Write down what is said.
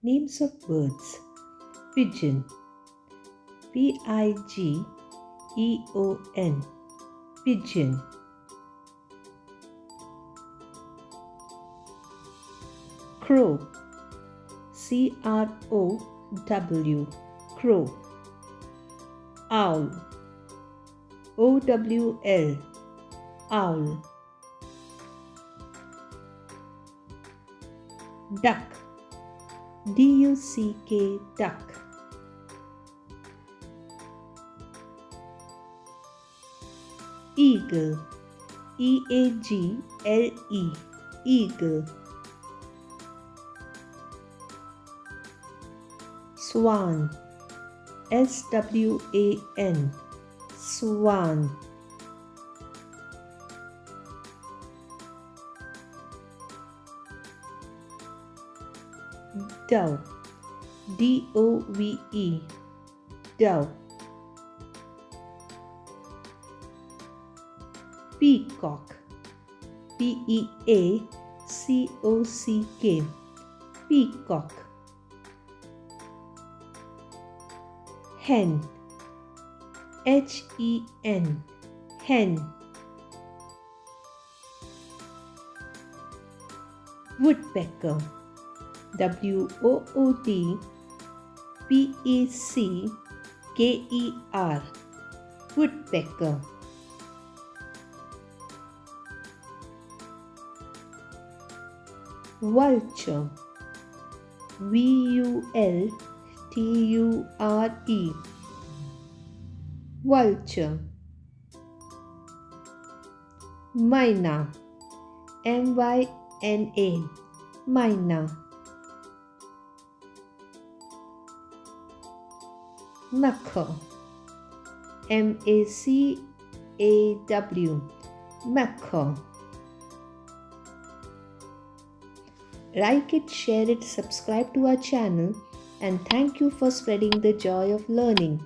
Names of birds. Pigeon. Pigeon. Pigeon. Crow. Crow. Crow. Owl. Owl. Owl. Duck. Duck. Duck. Eagle. Eagle. Eagle. Swan. Swan. Swan. Dove. Dove. Dove. Peacock. Peacock. Peacock. Hen. Hen. Hen. Woodpecker. Woodpecker. Woodpecker. Vulture. Vulture. Vulture. Myna. Myna. Myna. Macaw. Macaw. Macaw. Like it, share it, subscribe to our channel, and thank you for spreading the joy of learning.